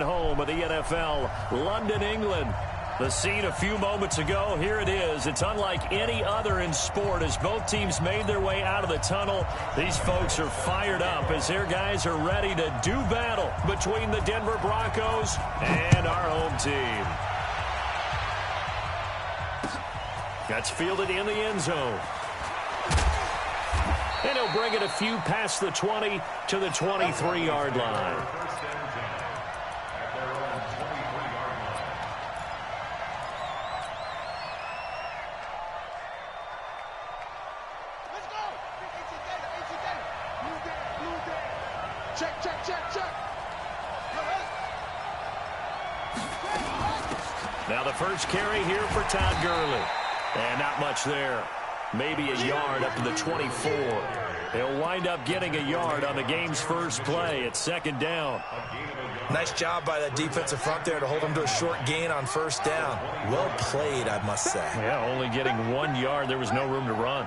Home of the NFL, London, England. The scene a few moments ago, here it is. It's unlike any other in sport as both teams made their way out of the tunnel. These folks are fired up as their guys are ready to do battle between the Denver Broncos and our home team. That's fielded in the end zone. And he'll bring it a few past the 20 to the 23-yard line. Now the first carry here for Todd Gurley. And not much there. Maybe a yard up to the 24. He'll wind up getting a yard on the game's first play. It's second down. Nice job by that defensive front there to hold him to a short gain on first down. Well played, I must say. Yeah, only getting 1 yard. There was no room to run.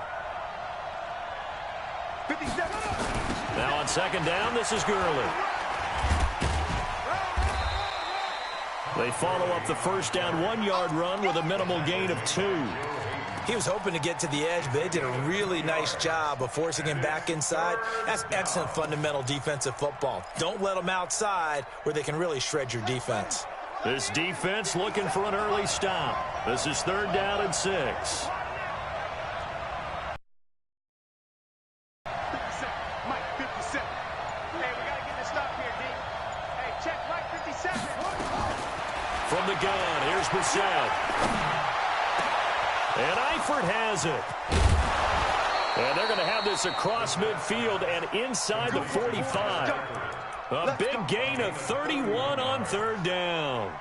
Now on second down, this is Gurley. They follow up the first down 1-yard run with a minimal gain of 2. He was hoping to get to the edge, but they did a really nice job of forcing him back inside. That's excellent fundamental defensive football. Don't let them outside where they can really shred your defense. This defense looking for an early stop. This is third down and 6. From the gun, here's Brissett. And Eifert has it. And they're going to have this across midfield and inside the 45. A big gain of 31 on third down.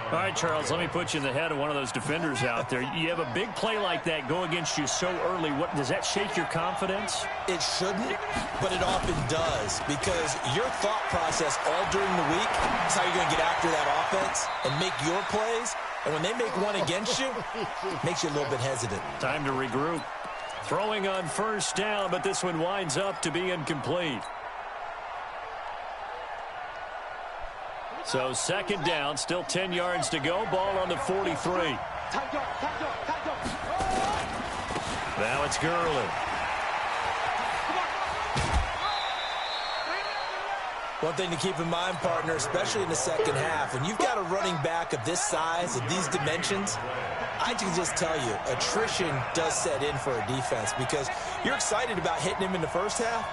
All right, Charles, let me put you in the head of one of those defenders out there. You have a big play like that go against you so early. What does that shake your confidence? It shouldn't, but it often does, because your thought process all during the week is how you're going to get after that offense and make your plays. And when they make one against you, it makes you a little bit hesitant. Time to regroup. Throwing on first down, but this one winds up to be incomplete. So second down, still 10 yards to go. Ball on the 43. Now it's Gurley. One thing to keep in mind, partner, especially in the second half, when you've got a running back of this size, of these dimensions, I can just tell you, attrition does set in for a defense because you're excited about hitting him in the first half.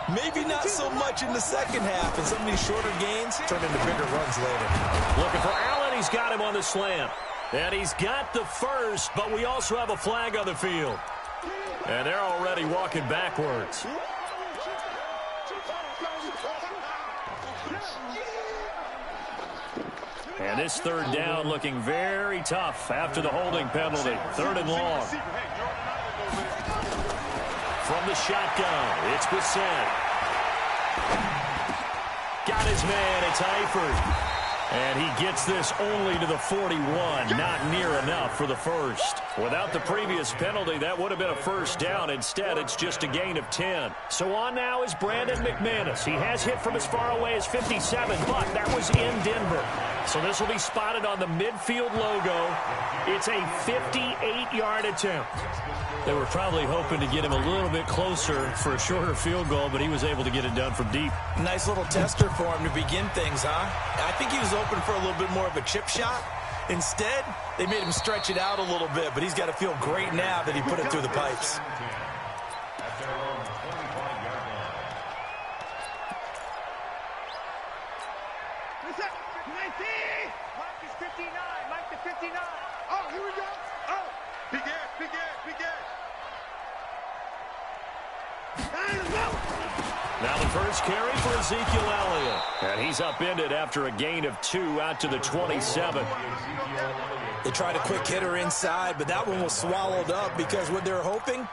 Maybe not so much in the second half, and some of these shorter gains turn into bigger runs later. Looking for Allen. He's got him on the slant. And he's got the first, but we also have a flag on the field. And they're already walking backwards. And this third down looking very tough after the holding penalty. Third and long. From the shotgun, it's Brissett. Got his man, it's Eifert. And he gets this only to the 41, not near enough for the first. Without the previous penalty, that would have been a first down. Instead, it's just a gain of 10. So on now is Brandon McManus. He has hit from as far away as 57, but that was in Denver. So this will be spotted on the midfield logo. It's a 58-yard attempt. They were probably hoping to get him a little bit closer for a shorter field goal, but he was able to get it done from deep. Nice little tester for him to begin things, huh? I think he was open for a little bit more of a chip shot. Instead, they made him stretch it out a little bit, but he's got to feel great now that he put it through the pipes. Oh, here we go. Oh, begin. Now the first carry for Ezekiel Elliott. And he's upended after a gain of 2 out to the 27. They tried a quick hitter inside, but that one was swallowed up because what they're hoping,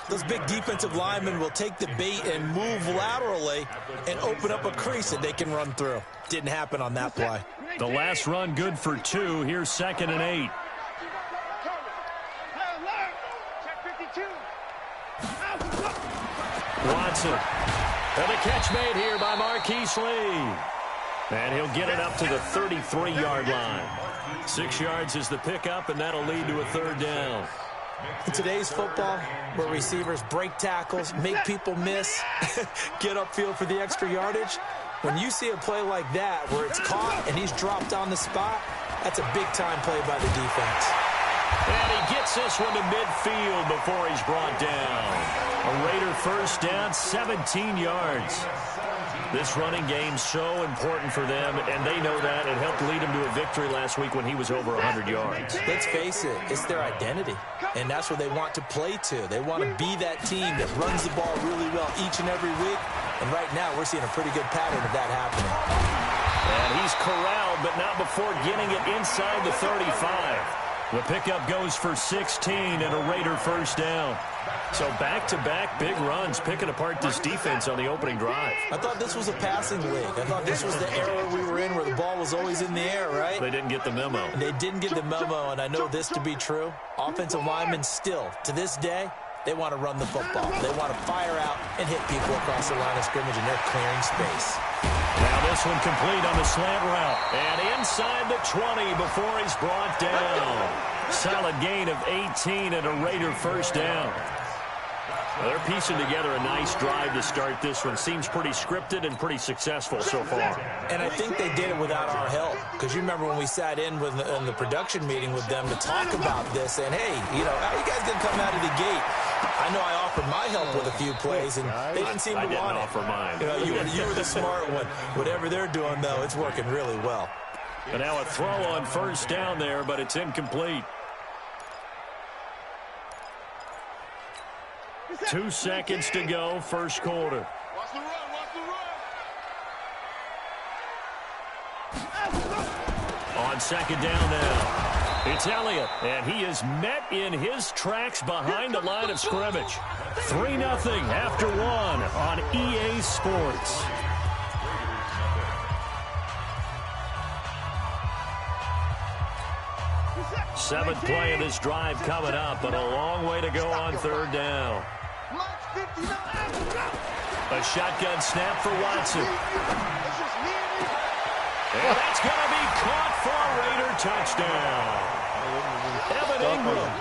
those big defensive linemen will take the bait and move laterally and open up a crease that they can run through. Didn't happen on that play. The last run good for 2. Here's 2nd and 8. Watson. And the catch made here by Marquise Lee. And he'll get it up to the 33-yard line. 6 yards is the pickup, and that'll lead to a third down. In today's football, where receivers break tackles, make people miss, get upfield for the extra yardage, when you see a play like that where it's caught and he's dropped on the spot, that's a big-time play by the defense. And he gets this one to midfield before he's brought down. A Raider first down, 17 yards. This running game's so important for them, and they know that. It helped lead him to a victory last week when he was over 100 yards. Let's face it, it's their identity, and that's what they want to play to. They want to be that team that runs the ball really well each and every week, and right now we're seeing a pretty good pattern of that happening. And he's corralled, but not before getting it inside the 35. The pickup goes for 16 and a Raider first down. So back-to-back big runs, picking apart this defense on the opening drive. I thought this was a passing league. I thought this was the era we were in where the ball was always in the air, right? They didn't get the memo. They didn't get the memo, and I know this to be true. Offensive linemen still, to this day, they want to run the football. They want to fire out and hit people across the line of scrimmage, and they're clearing space. Now this one complete on the slant route. And inside the 20 before he's brought down. Solid gain of 18 and a Raider first down. Well, they're piecing together a nice drive to start this one. Seems pretty scripted and pretty successful so far. And I think they did it without our help. Because you remember when we sat in the production meeting with them to talk about this, and hey, you know, how are you guys going to come out of the gate? I know I offered my help with a few plays, and they didn't seem to want it. I didn't offer mine. You know, you were the smart one. Whatever they're doing, though, it's working really well. And now a throw on first down there, but it's incomplete. 2 seconds to go, first quarter. Watch the run, watch the run. On second down now, it's Elliott, and he is met in his tracks behind the line of scrimmage. 3-0 after 1 on EA Sports. Seventh play of this drive coming up, but a long way to go on third down. A shotgun snap for Watson. And that's going to be caught for a Raider touchdown. Evan Ingram,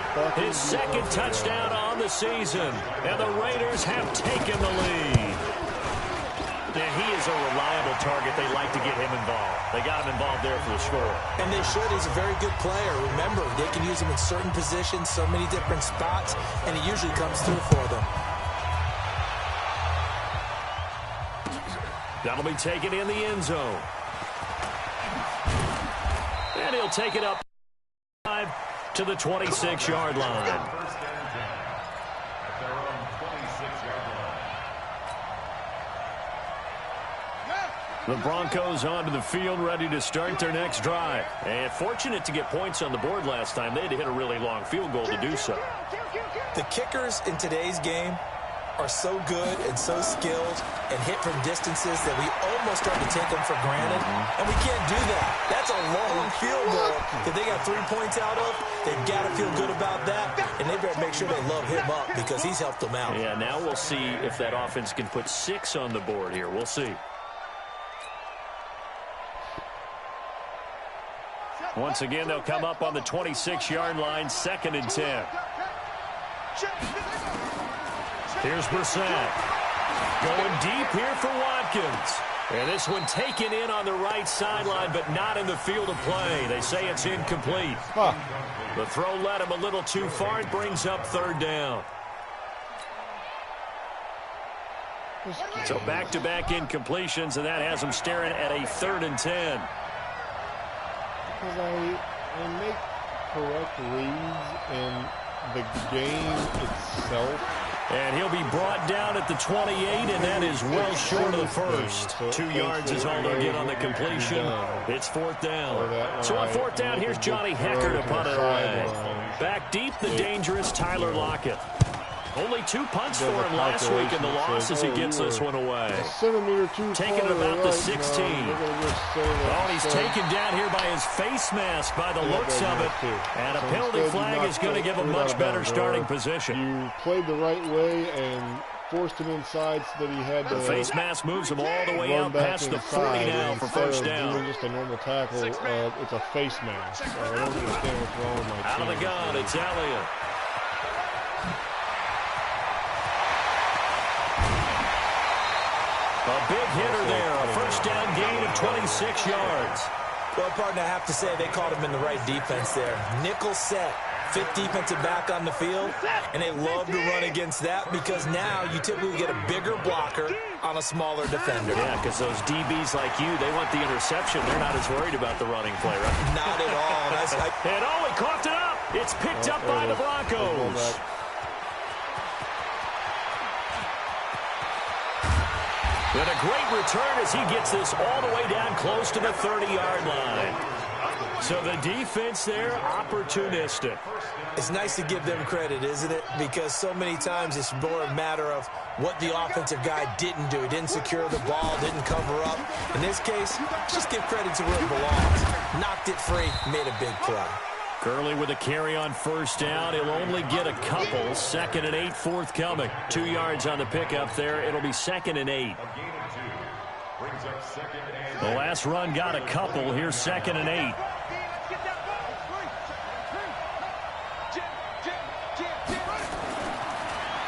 his second touchdown on the season. And the Raiders have taken the lead. And he is a reliable target. They like to get him involved. They got him involved there for the score. And they should. He's a very good player. Remember, they can use him in certain positions, so many different spots, and he usually comes through for them. That'll be taken in the end zone. And he'll take it up to the 26-yard line. The Broncos onto the field, ready to start their next drive. And fortunate to get points on the board last time. They had to hit a really long field goal to do so. The kickers in today's game are so good and so skilled and hit from distances that we almost start to take them for granted. And we can't do that. That's a long field goal that they got 3 points out of. They've got to feel good about that, and they better make sure they love him up because he's helped them out. Yeah, now we'll see if that offense can put 6 on the board here. We'll see. Once again, they'll come up on the 26-yard line, 2nd and 10. Here's Brissett. Going deep here for Watkins. And this one taken in on the right sideline, but not in the field of play. They say it's incomplete. The throw led him a little too far. It brings up third down. So back-to-back incompletions, and that has them staring at a 3rd and 10. Because I make correct reads in the game itself. And he'll be brought down at the 28, and that is well short of the first. 2 yards is all they'll get on the completion. It's 4th down. So on 4th down, here's Johnny Hecker to punt it away. Back deep, the dangerous Tyler Lockett. Only 2 punts for him last week in the loss as he gets this one away. Taking it about the 16. Oh, he's taken down here by his face mask by the looks of it. And a penalty flag is going to give a much better starting position. You played the right way, and forced him inside so that he had to. The face mask moves him all the way out past the 40 now for first down. Doing just a normal tackle, it's a face mask. So I don't understand what's wrong with my team. Out of the gun, it's Elliott. A big hitter there, a first down gain of 26 yards. Well, partner, I have to say they called him in the right defense there. Nickel set, fifth defensive back on the field, and they love to run against that because now you typically get a bigger blocker on a smaller defender. Yeah, because those DBs like you, they want the interception. They're not as worried about the running play, right? Not at all. And he coughed it up. It's picked up by the Broncos. And a great return as he gets this all the way down close to the 30-yard line. So the defense there, opportunistic. It's nice to give them credit, isn't it? Because so many times it's more a matter of what the offensive guy didn't do. He didn't secure the ball, didn't cover up. In this case, just give credit to where it belongs. Knocked it free, made a big play. Gurley with a carry on first down. He'll only get a couple. 2nd and 8 forthcoming. 2 yards on the pickup there. It'll be 2nd and 8. The last run got a couple. Here's 2nd and 8.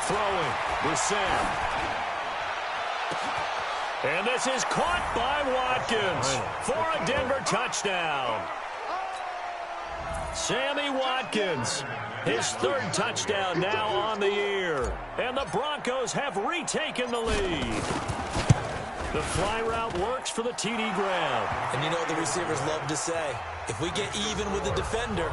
Throwing. Brissett. And this is caught by Watkins for a Denver touchdown. Sammy Watkins, his 3rd touchdown now on the year. And the Broncos have retaken the lead. The fly route works for the TD grab. And you know the receivers love to say, if we get even with the defender,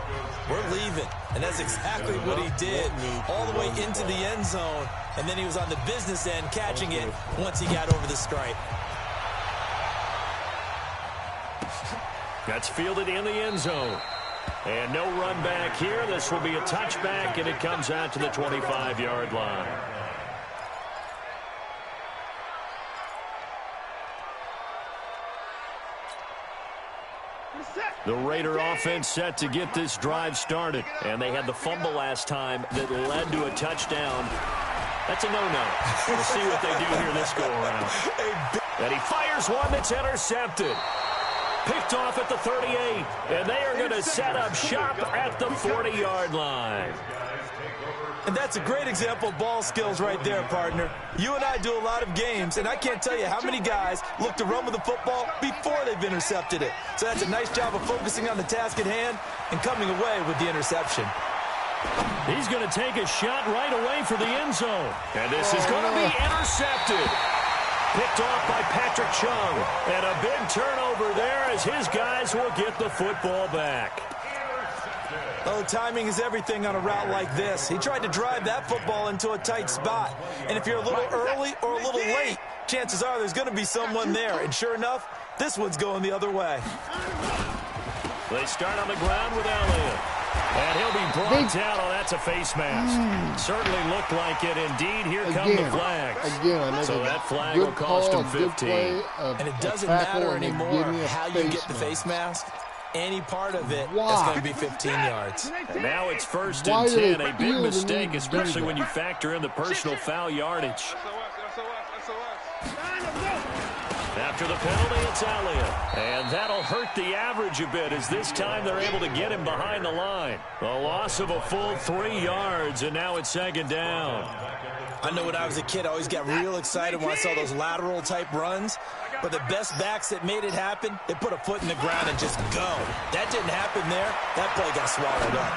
we're leaving. And that's exactly what he did all the way into the end zone. And then he was on the business end catching it once he got over the stripe. That's fielded in the end zone. And no run back here. This will be a touchback, and it comes out to the 25-yard line. The Raider offense set to get this drive started. And they had the fumble last time that led to a touchdown. That's a no-no. We'll see what they do here this go-around. And he fires one that's intercepted. Picked off at the 38, and they are going to set up shop at the 40-yard line. And that's a great example of ball skills right there, partner. You and I do a lot of games, and I can't tell you how many guys look to run with the football before they've intercepted it. So that's a nice job of focusing on the task at hand and coming away with the interception. He's going to take a shot right away for the end zone. And this is going to be intercepted. Picked off by Patrick Chung. And a big turnover there as his guys will get the football back. Oh, timing is everything on a route like this. He tried to drive that football into a tight spot. And if you're a little early or a little late, chances are there's going to be someone there. And sure enough, this one's going the other way. They start on the ground with Elliott. And he'll be brought down. Oh, that's a face mask. Certainly looked like it. Indeed, here come the flags. So that flag will cost him 15. And it doesn't matter anymore how you get the face mask. Any part of it is going to be 15 yards. And now it's 1st and 10. A big mistake, especially when you factor in the personal foul yardage. After the penalty, it's Elliott. And that'll hurt the average a bit as this time they're able to get him behind the line. A loss of a full 3 yards, and now it's 2nd down. I know when I was a kid, I always got real excited when I saw those lateral-type runs. But the best backs that made it happen, they put a foot in the ground and just go. That didn't happen there. That play got swallowed up.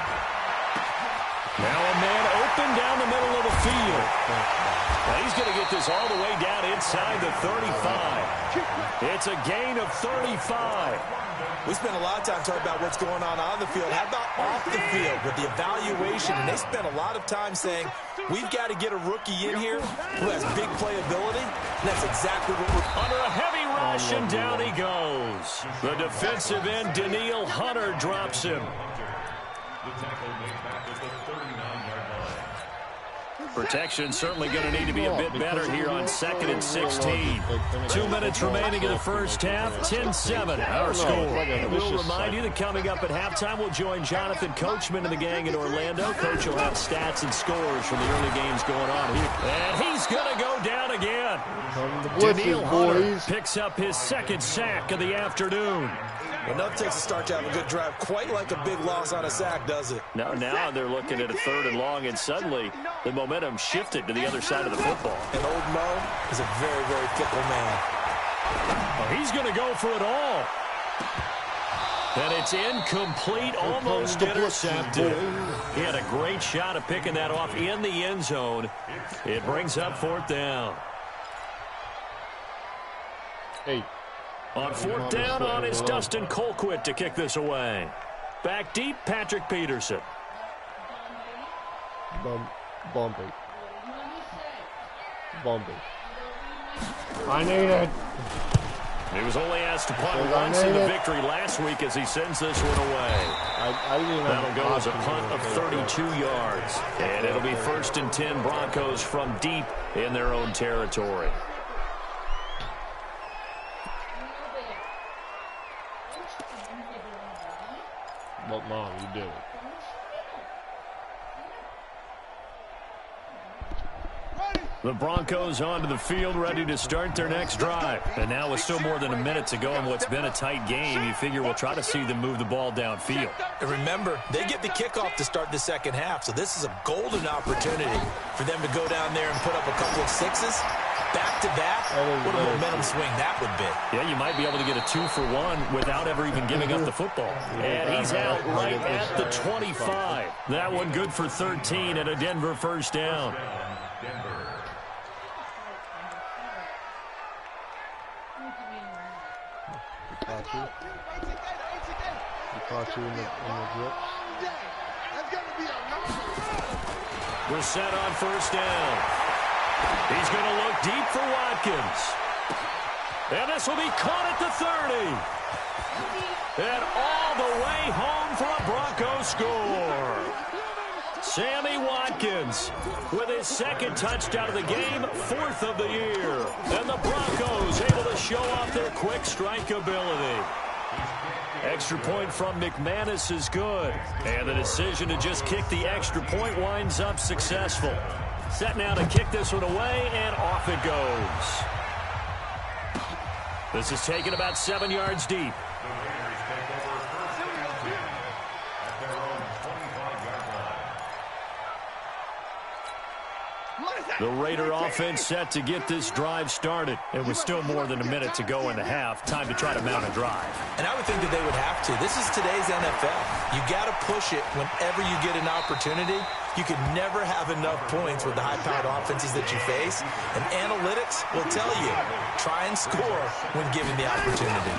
Now a man open down the middle of the field. Now he's going to get this all the way down inside the 35. It's a gain of 35. We spent a lot of time talking about what's going on the field. How about off the field with the evaluation? And they spent a lot of time saying, we've got to get a rookie in here who has big playability. And that's exactly what we're... Under a heavy rush, and down he goes. The defensive end, Danielle Hunter, drops him. Protection certainly going to need to be a bit better here on 2nd and 16. 2 minutes remaining in the first half. 10-7 our score. And we'll remind you that coming up at halftime, we'll join Jonathan Coachman and the gang in Orlando. Coach will have stats and scores from the early games going on here. And he's going to go down again. Daniil Hunter picks up his 2nd sack of the afternoon. Well, nothing takes a start to have a good drive, quite like a big loss on a sack, does it? Now they're looking at a 3rd and long, and suddenly the momentum shifted to the other side of the football. And old Mo is a very, very fickle man. Oh, he's going to go for it all. And it's incomplete, almost intercepted. He had a great shot at picking that off in the end zone. It brings up 4th down. On 4th down on it's Dustin Colquitt to kick this away. Back deep, Patrick Peterson. Bumpy. I need it. He was only asked to punt once in the victory last week as he sends this one away. That'll go as a punt of 32 yards. And it'll be 1st and 10 Broncos from deep in their own territory. But, Mom, you did it. The Broncos onto the field, ready to start their next drive. And now with still more than a minute to go in what's been a tight game, you figure we'll try to see them move the ball downfield. And remember, they get the kickoff to start the second half, so this is a golden opportunity for them to go down there and put up a couple of sixes. Back-to-back, what a momentum swing that would be. Yeah, you might be able to get a 2-for-1 without ever even giving up the football. And he's out right at the 25. That one good for 13 and a Denver 1st down. Caught you in the grips. We're set on 1st down. He's going to look deep for Watkins. And this will be caught at the 30. And all the way home for a Bronco score. Sammy Watkins with his 2nd touchdown of the game, 4th of the year. And the Broncos able to show off their quick strike ability. Extra point from McManus is good. And the decision to just kick the extra point winds up successful. Set now to kick this one away, and off it goes. This is taken about 7 yards deep. The Raider offense set to get this drive started. It was still more than a minute to go in the half. Time to try to mount a drive. And I would think that they would have to. This is today's NFL. You got to push it whenever you get an opportunity. You can never have enough points with the high-powered offenses that you face. And analytics will tell you, try and score when given the opportunity.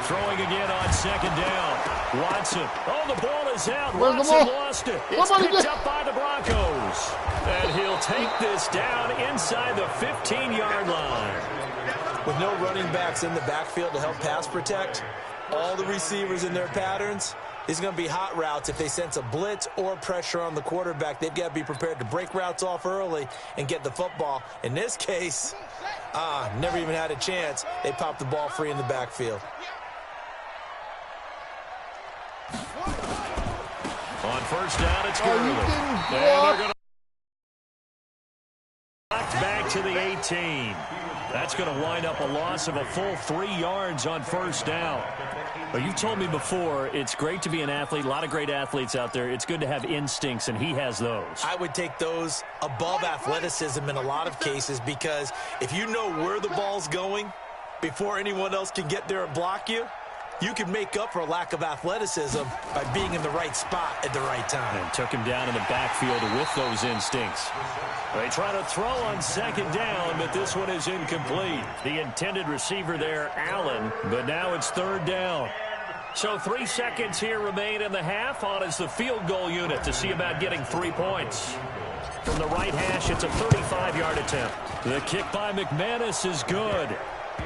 Throwing again on 2nd down. Watson. Oh, the ball is out. Where's Watson lost it. It's picked up by the Broncos. And he'll take this down inside the 15-yard line. With no running backs in the backfield to help pass protect, all the receivers in their patterns, these are going to be hot routes. If they sense a blitz or pressure on the quarterback, they've got to be prepared to break routes off early and get the football. In this case, never even had a chance. They popped the ball free in the backfield. On 1st down, it's Gurley. And they're going to back to the 18. That's going to wind up a loss of a full 3 yards on 1st down. But you've told me before, it's great to be an athlete. A lot of great athletes out there. It's good to have instincts, and he has those. I would take those above athleticism in a lot of cases, because if you know where the ball's going before anyone else can get there and block you, you can make up for a lack of athleticism by being in the right spot at the right time. And took him down in the backfield with those instincts. They try to throw on 2nd down, but this one is incomplete. The intended receiver there, Allen, but now it's 3rd down. So 3 seconds here remain in the half. On is the field goal unit to see about getting 3 points. From the right hash, it's a 35-yard attempt. The kick by McManus is good,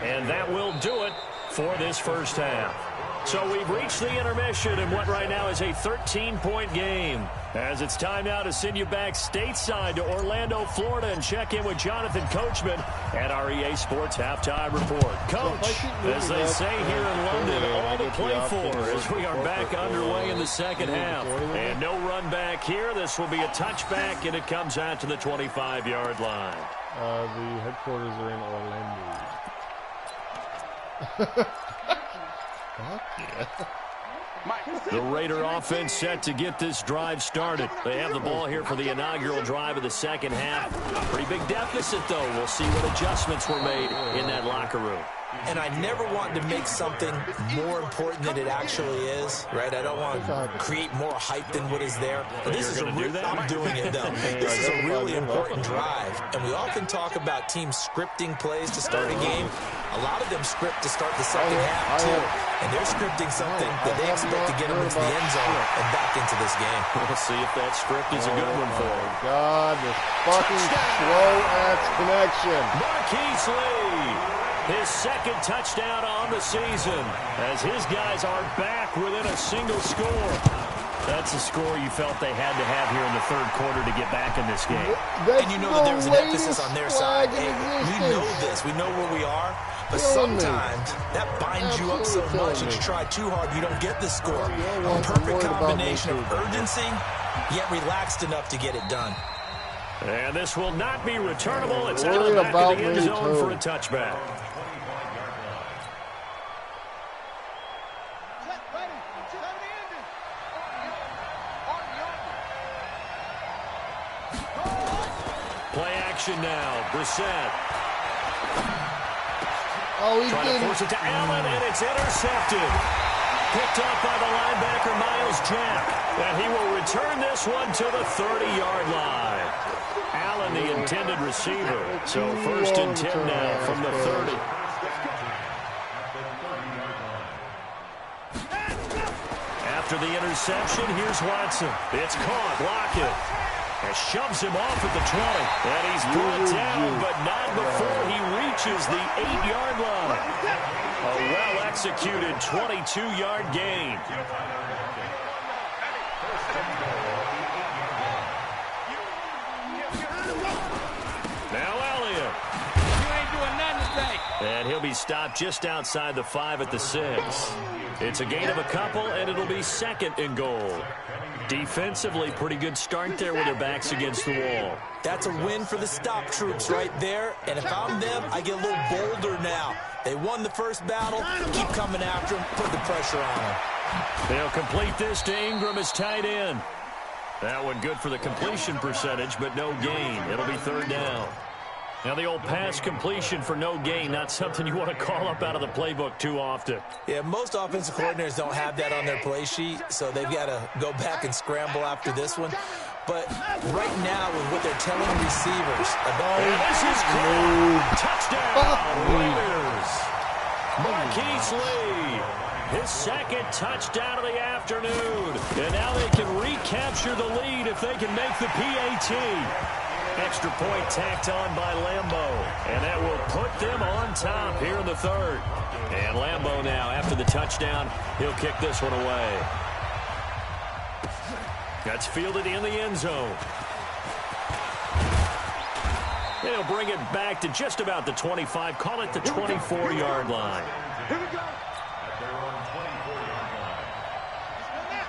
and that will do it for this 1st half. So we've reached the intermission in what right now is a 13-point game. As it's time now to send you back stateside to Orlando, Florida, and check in with Jonathan Coachman at our EA Sports Halftime Report. Coach, as they say here in London, all to play for as we are back underway in the second half. And no run back here. This will be a touchback, and it comes out to the 25-yard line. The headquarters are in Orlando. Fuck yeah. The Raider offense set to get this drive started. They have the ball here for the inaugural drive of the second half. Pretty big deficit, though. We'll see what adjustments were made in that locker room. And I never want to make something more important than it actually is, right? I don't want to create more hype than what is there. But this is a I'm doing it, though. This is a really important drive. And we often talk about teams scripting plays to start a game. A lot of them script to start the second half, too. And they're scripting something that they expect to get them into the end zone and back into this game. We'll see if that script is a good one for them. God, this fucking slow-ass connection. Marquise Lee. His second touchdown on the season as his guys are back within a single score. That's a score you felt they had to have here in the third quarter to get back in this game. And you know that there was an emphasis on their side. Hey, we know this. We know where we are. But sometimes that binds you up so much that you try too hard, you don't get the score. A perfect combination of urgency, yet relaxed enough to get it done. And this will not be returnable. It's out of the back of the end zone for a touchback. Play action now. Brissett. Oh, he trying to force it to Allen, and it's intercepted. Picked up by the linebacker, Miles Jack. And he will return this one to the 30-yard line. Allen, the intended receiver. So 1st and 10 now from the 30. After the interception, here's Watson. It's caught. Lockett. And shoves him off at the 20. And he's brought down, but not before he reaches the 8-yard line. A well-executed 22-yard gain. Now Elliott. You ain't doing nothing today. And he'll be stopped just outside the 5 at the 6. It's a gain of a couple, and it'll be 2nd and goal. Defensively, pretty good start there with their backs against the wall. That's a win for the stop troops right there. And if I'm them, I get a little bolder now. They won the first battle. Keep coming after them. Put the pressure on them. They'll complete this to Ingram as tight end. That one good for the completion percentage, but no gain. It'll be 3rd down. Now the old pass completion for no gain, not something you want to call up out of the playbook too often. Yeah, most offensive coordinators don't have that on their play sheet, so they've got to go back and scramble after this one. But right now, with what they're telling receivers about this is caught. Touchdown, Raiders. Marquise Lee, his 2nd touchdown of the afternoon. And now they can recapture the lead if they can make the PAT. Extra point tacked on by Lambeau. And that will put them on top here in the 3rd. And Lambeau now, after the touchdown, he'll kick this one away. That's fielded in the end zone. They'll bring it back to just about the 25. Call it the 24-yard line. Here we go.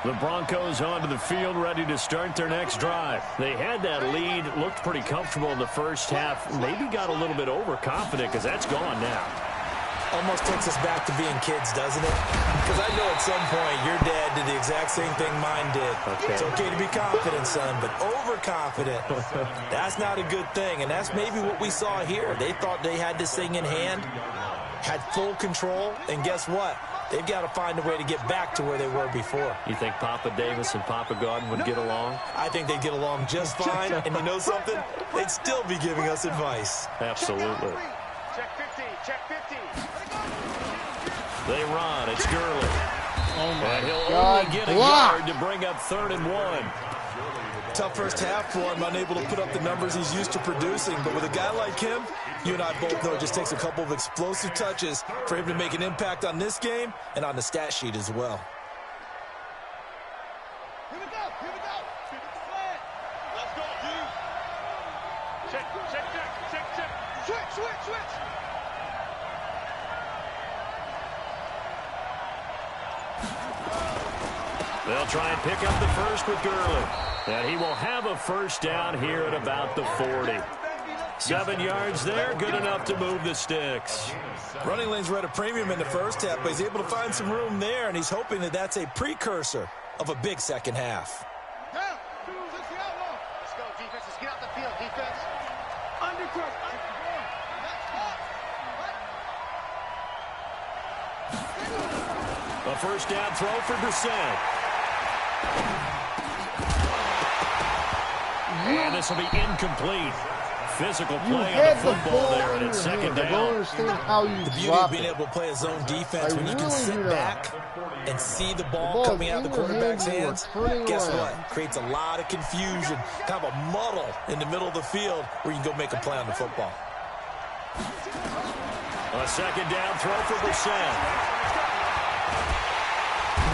The Broncos onto the field, ready to start their next drive. They had that lead, looked pretty comfortable in the first half. Maybe got a little bit overconfident because that's gone now. Almost takes us back to being kids, doesn't it? Because I know at some point your dad did the exact same thing mine did. Okay. It's okay to be confident, son, but overconfident, that's not a good thing. And that's maybe what we saw here. They thought they had this thing in hand, had full control, and guess what? They've got to find a way to get back to where they were before. You think Papa Davis and Papa Gordon would get along? I think they'd get along just fine. And you know something? They'd still be giving us advice. Absolutely. Check 15. Check 15. They run. It's Gurley. Oh, my and he'll God. only get a yard to bring up 3rd and 1. tough first half for him, unable to put up the numbers he's used to producing. But with a guy like him, you and I both know it just takes a couple of explosive touches for him to make an impact on this game and on the stat sheet as well. Here we go. Here we go. Let's go, dude. Check. Switch. They'll try and pick up the first with Gurley. And he will have a first down here at about the 40. 7 yards there, good enough to move the sticks. Running lanes were at a premium in the first half, but he's able to find some room there, and he's hoping that that's a precursor of a big second half. Down. Let's go, defense. Let's get out the field, defense. Undercut. A first down throw for Brissett. And this will be incomplete. Physical play on the football there, and it's second down. I don't understand how you The beauty drop of being it. able to play a zone defense when you can really sit do that. back and see the ball coming out of the quarterback's hands. Guess what? Creates a lot of confusion, kind of a muddle in the middle of the field where you can go make a play on the football. A second down throw for Brissett.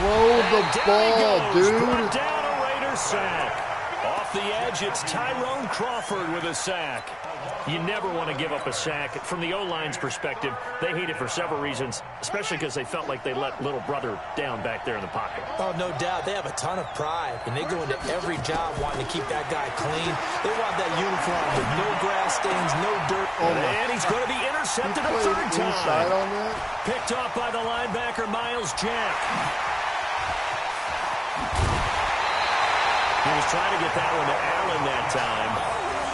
Throw the ball, dude. Brought down a Raider sack. Off the edge, it's Tyrone Crawford with a sack. You never want to give up a sack. From the O-line's perspective, they hate it for several reasons, especially because they felt like they let little brother down back there in the pocket. Oh, no doubt. They have a ton of pride, and they go into every job wanting to keep that guy clean. They want that uniform with no grass stains, no dirt. And he's going to be intercepted a third Inside time. on that. Picked off by the linebacker, Miles Jack. He was trying to get that one to Allen that time.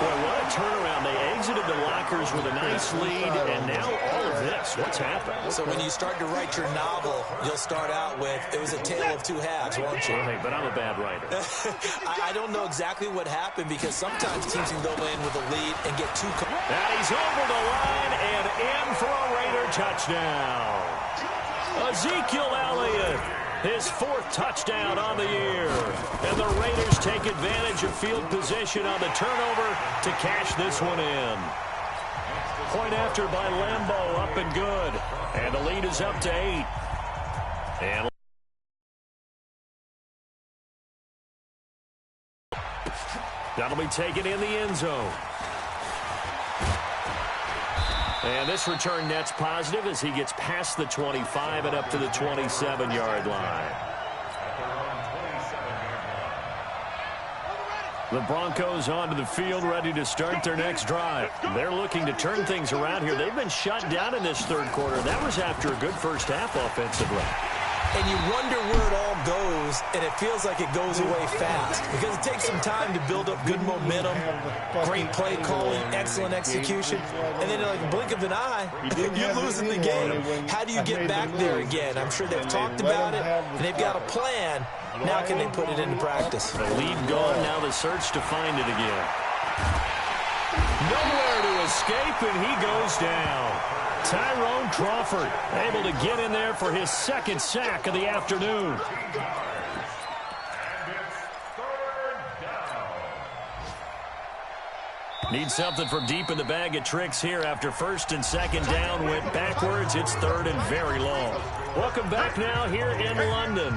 Boy, what a turnaround. They exited the lockers with a nice lead, and now all of this. What's happened? So when you start to write your novel, you'll start out with, it was a tale of two halves, won't you? Hey, but I'm a bad writer. I don't know exactly what happened because sometimes teams can go in with a lead and get too... And he's over the line and in for a Raider touchdown. Ezekiel Elliott, his fourth touchdown on the year. And the Raiders take advantage of field position on the turnover to cash this one in. Point after by Lambeau, up and good. And the lead is up to 8. And that'll be taken in the end zone. And this return net's positive as he gets past the 25 and up to the 27-yard line. The Broncos onto the field, ready to start their next drive. They're looking to turn things around here. They've been shut down in this third quarter. That was after a good first half offensively. And you wonder where it all goes, and it feels like it goes away fast because it takes some time to build up good momentum, great play calling, excellent execution, and then like a blink of an eye, you're losing the game. How do you get back there again? I'm sure they've talked about it, and they've got a plan. Now can they put it into practice? The lead gone, now the search to find it again. Nowhere to escape, and he goes down. Tyrone Crawford able to get in there for his second sack of the afternoon. Need something from deep in the bag of tricks here after first and second down went backwards. It's third and very long. Welcome back now here in London.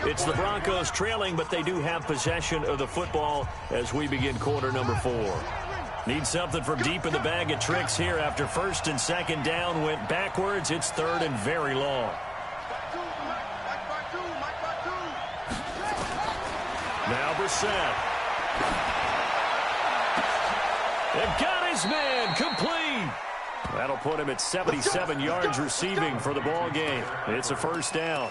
It's the Broncos trailing, but they do have possession of the football as we begin quarter number 4. Need something from deep in the bag of tricks here after first and second down went backwards. It's third and very long. Now Brissett. They've got his man complete. That'll put him at 77 yards receiving for the ball game. It's a first down.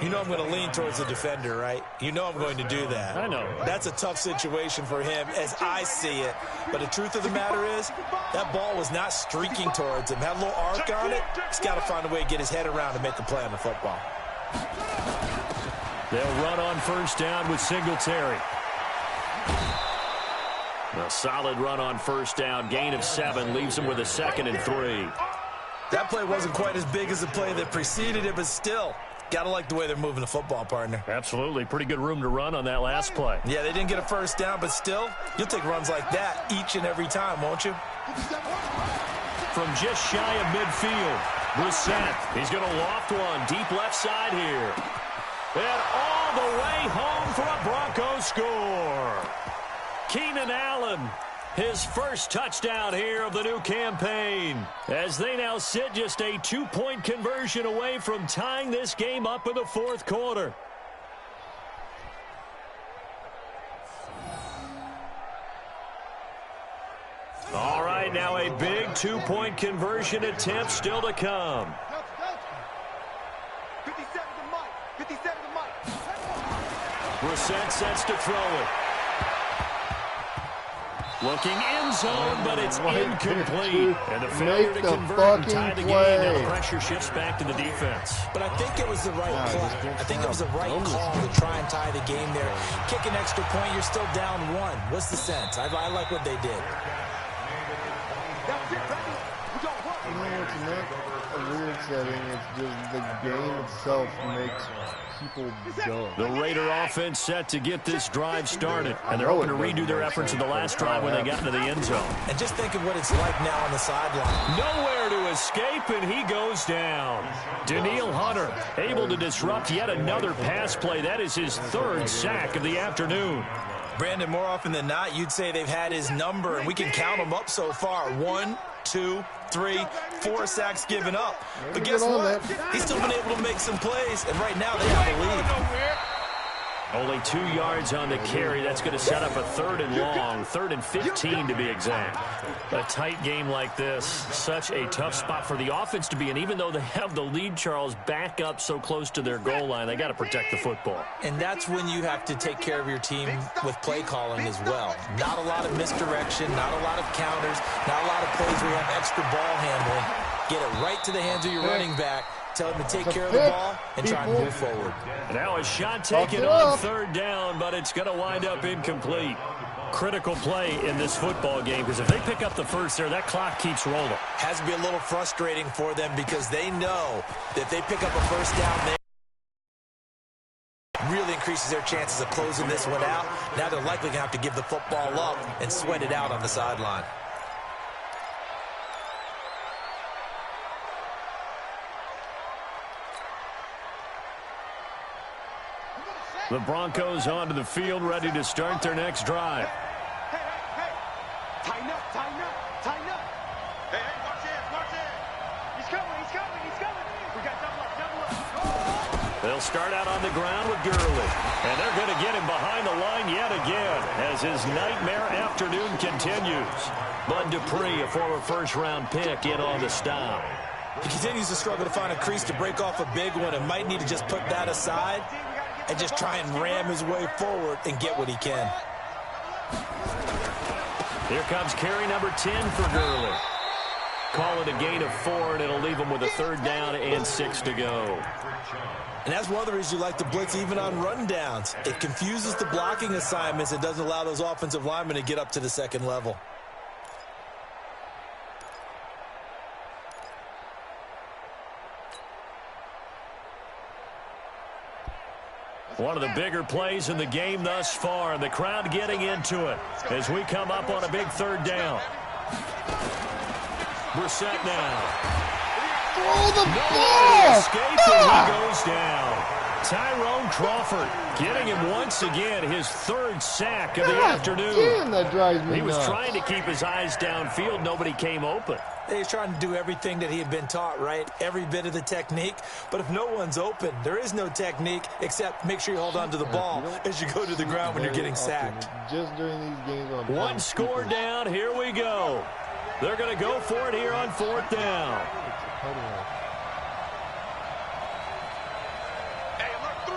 You know I'm going to lean towards the defender, right? You know I'm going to do that. I know. That's a tough situation for him as I see it. But the truth of the matter is, that ball was not streaking towards him. Had a little arc on it. He's got to find a way to get his head around and make a play on the football. They'll run on first down with Singletary. A solid run on first down. Gain of 7 leaves him with a 2nd and 3. That play wasn't quite as big as the play that preceded it, but still, Got to like the way they're moving the football, partner. Absolutely. Pretty good room to run on that last play. Yeah, they didn't get a first down, but still, you'll take runs like that each and every time, won't you? From just shy of midfield, Brissett. He's going to loft one deep left side here. And all the way home for a Broncos score. Keenan Allen, his first touchdown here of the new campaign, as they now sit just a 2-point conversion away from tying this game up in the fourth quarter. All right, now a big 2-point conversion attempt still to come. 57 to Mike. 57 to Mike. Brissett sets to throw it. Looking end zone, but it's incomplete. And the failure to convert and tie the game. Now the pressure shifts back to the defense. But I think it was the right play. I think it was the right call to try and tie the game there. Kick an extra point, you're still down 1. What's the sense? I like what they did. That's it, baby. We don't work. You know, it's not a weird setting. It's just the game itself makes people dumb. The Raider offense set to get this drive started. And they're hoping to redo their efforts in the last drive when they got into the end zone. And just think of what it's like now on the sideline. Nowhere to escape, and he goes down. Danielle Hunter able to disrupt yet another pass play. That is his 3rd sack of the afternoon. Brandon, more often than not, you'd say they've had his number, and we can count them up so far. 1, 2, 3, 4 sacks given up. But guess what? He's still been able to make some plays, and right now they have a lead. Only 2 yards on the carry. That's going to set up a 3rd and long, 3rd and 15 to be exact. A tight game like this, such a tough spot for the offense to be in. Even though they have the lead, Charles, back up so close to their goal line, they got to protect the football. And that's when you have to take care of your team with play calling as well. Not a lot of misdirection, not a lot of counters, not a lot of plays where you have extra ball handling. Get it right to the hands of your running back. Tell him to take care of the ball and try and move forward. Now a shot taken on 3rd down, but it's going to wind up incomplete. Critical play in this football game, because if they pick up the first there, that clock keeps rolling. Has to be a little frustrating for them because they know that if they pick up a first down there, really increases their chances of closing this one out. Now they're likely going to have to give the football up and sweat it out on the sideline. The Broncos onto the field, ready to start their next drive. Hey. Tighten up. Hey, watch it. He's coming. We got double up. They'll start out on the ground with Gurley. And they're going to get him behind the line yet again as his nightmare afternoon continues. Bud Dupree, a former first-round pick, in on the stop. He continues to struggle to find a crease to break off a big one and might need to just put that aside and just try and ram his way forward and get what he can. Here comes carry number 10 for Gurley. Call it a gain of 4, and it'll leave him with a 3rd down and 6 to go. And that's one of the reasons you like to blitz even on run downs. It confuses the blocking assignments. It doesn't allow those offensive linemen to get up to the 2nd level. One of the bigger plays in the game thus far, and the crowd getting into it as we come up on a big 3rd down. Brissett now. Throw the ball! Escape, and he goes down. Tyrone Crawford getting him once again, his 3rd sack of the afternoon. Damn, that drives me He was nuts. trying to keep his eyes downfield. Nobody came open. He's trying to do everything that he had been taught, right? Every bit of the technique. But if no one's open, there is no technique except make sure you hold on to the ball as you go to the ground when you're getting sacked. Just during these games on One score down. Here we go. They're going to go for it here on 4th down. Hey, alert 3.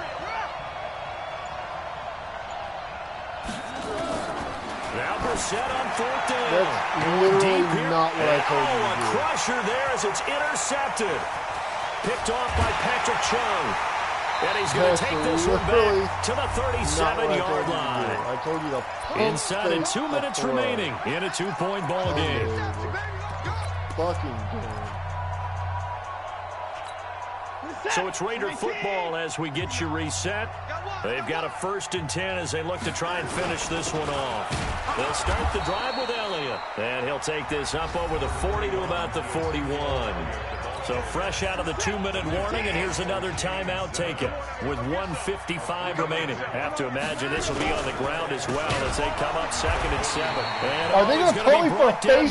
Now Brissett on 4th down. That's literally not what I told you to a do. crusher there as it's intercepted. Picked off by Patrick Chung. And he's going to take this one back to the 37-yard line. I told you to Inside and 2 minutes remaining in a 2-point ball game. Fucking game. So it's Raider football as we get you reset. They've got a 1st and 10 as they look to try and finish this one off. They'll start the drive with Elliott. And he'll take this up over the 40 to about the 41. So fresh out of the 2-minute warning, and here's another timeout taken with 1:55 remaining. Have to imagine this will be on the ground as well as they come up 2nd and 7. And are they going to call me for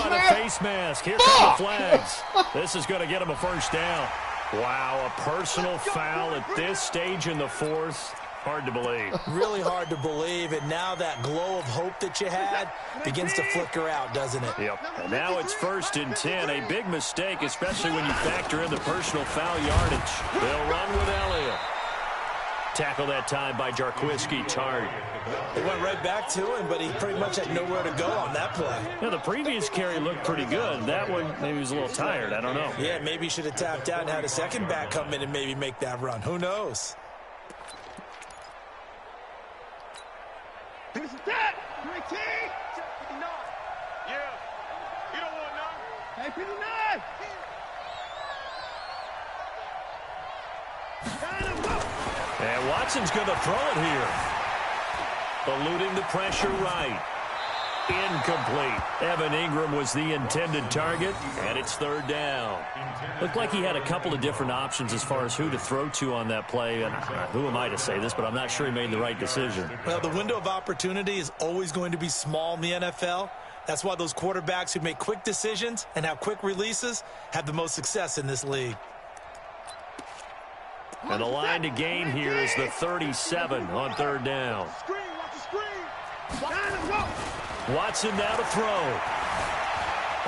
a face mask? Here come the flags. This is going to get him a 1st down. Wow, a personal foul at this stage in the 4th. Hard to believe. Really hard to believe, and now that glow of hope that you had begins to flicker out, doesn't it? Yep. And now it's 1st and 10. A big mistake, especially when you factor in the personal foul yardage. They'll run with Elliott. Tackle that time by Jarquiski Tart. It went right back to him, but he pretty much had nowhere to go on that play. Yeah, the previous carry looked pretty good. That one, maybe he was a little tired. I don't know. Yeah, maybe he should have tapped out and had a second back come in and maybe make that run. Who knows? Finish that! 19! Yeah. You don't want none. Hey, 59! And Watson's going to throw it here. Eluding the pressure right. Incomplete. Evan Ingram was the intended target, and it's 3rd down. Looked like he had a couple of different options as far as who to throw to on that play. And who am I to say this, but I'm not sure he made the right decision. Well, the window of opportunity is always going to be small in the NFL. That's why those quarterbacks who make quick decisions and have quick releases have the most success in this league. And the line to gain here is the 37 on 3rd down. Watson now to throw.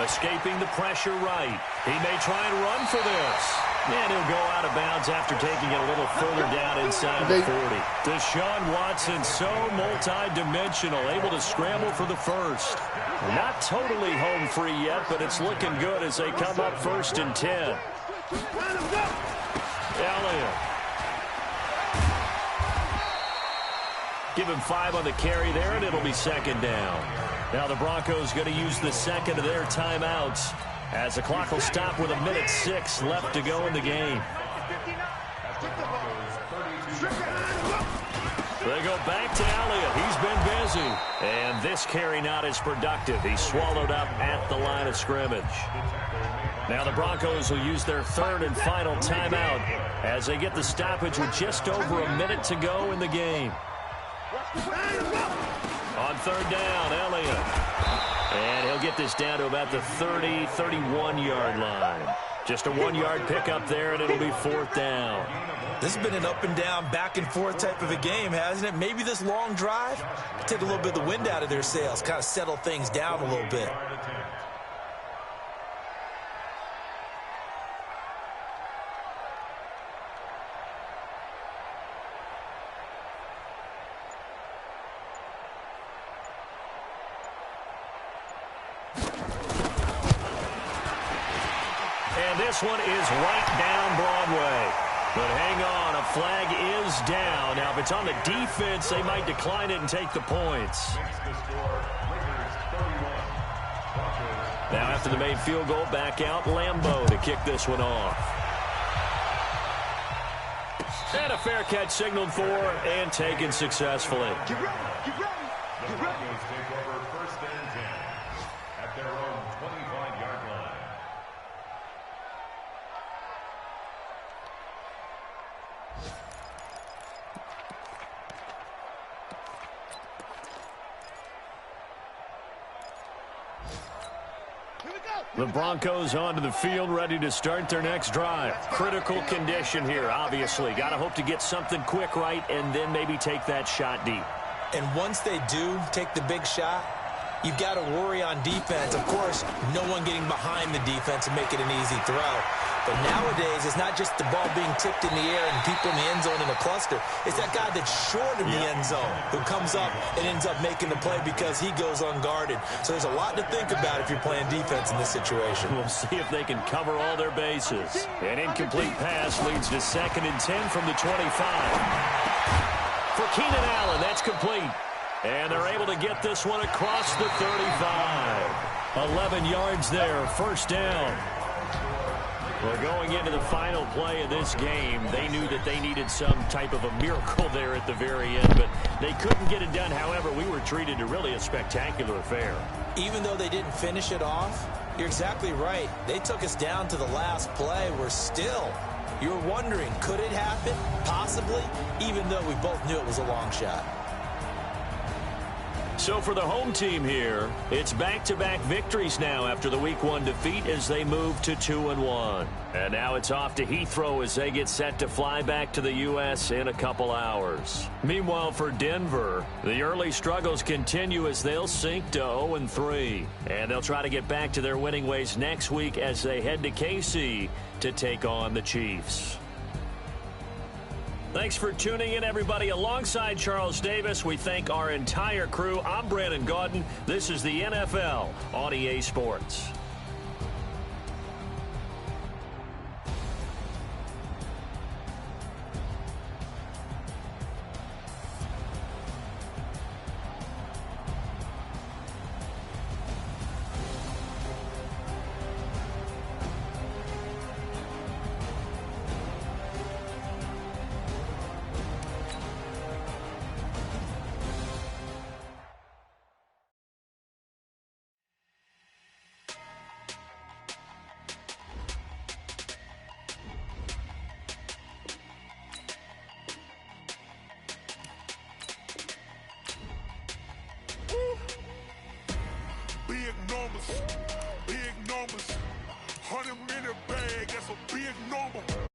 Escaping the pressure right. He may try and run for this. And he'll go out of bounds after taking it a little further down inside the 40. Deshaun Watson, so multi-dimensional, able to scramble for the 1st. Not totally home free yet, but it's looking good as they come up 1st and 10. Elliott. Give him 5 on the carry there, and it'll be 2nd down. Now the Broncos going to use the 2nd of their timeouts as the clock will stop with 1:06 left to go in the game. They go back to Elliott. He's been busy. And this carry not as productive. He's swallowed up at the line of scrimmage. Now the Broncos will use their 3rd and final timeout as they get the stoppage with just over a minute to go in the game. On 3rd down, Elliott. And he'll get this down to about the 30, 31-yard line. Just a 1-yard pickup there, and it'll be 4th down. This has been an up-and-down, back-and-forth type of a game, hasn't it? Maybe this long drive take a little bit of the wind out of their sails, kind of settle things down a little bit. This one is right down Broadway. But hang on, a flag is down. Now, if it's on the defense, they might decline it and take the points. Now, after the made field goal, back out Lambeau to kick this one off. And a fair catch signaled for and taken successfully. Get ready, get ready, get ready. Take over 1st and 10 at their own 25-yard line. The Broncos onto the field, ready to start their next drive. Critical condition here, obviously. Got to hope to get something quick right and then maybe take that shot deep. And once they do take the big shot, you've got to worry on defense. Of course, no one getting behind the defense and make it an easy throw. But nowadays, it's not just the ball being tipped in the air and people in the end zone in a cluster. It's that guy that's short of the end zone who comes up and ends up making the play because he goes unguarded. So there's a lot to think about if you're playing defense in this situation. We'll see if they can cover all their bases. An incomplete pass leads to 2nd and 10 from the 25. For Keenan Allen, that's complete. And they're able to get this one across the 35. 11 yards there, 1st down. Well, going into the final play of this game, they knew that they needed some type of a miracle there at the very end, but they couldn't get it done. However, we were treated to really a spectacular affair. Even though they didn't finish it off, you're exactly right. They took us down to the last play. We're still, you're wondering, could it happen? Possibly, even though we both knew it was a long shot. So for the home team here, it's back-to-back victories now after the Week 1 defeat as they move to 2-1. And now it's off to Heathrow as they get set to fly back to the U.S. in a couple hours. Meanwhile, for Denver, the early struggles continue as they'll sink to 0-3. And they'll try to get back to their winning ways next week as they head to KC to take on the Chiefs. Thanks for tuning in, everybody. Alongside Charles Davis, we thank our entire crew. I'm Brandon Gaudin. This is the NFL on EA Sports. Big numbers, 100-minute bag, that's a big number.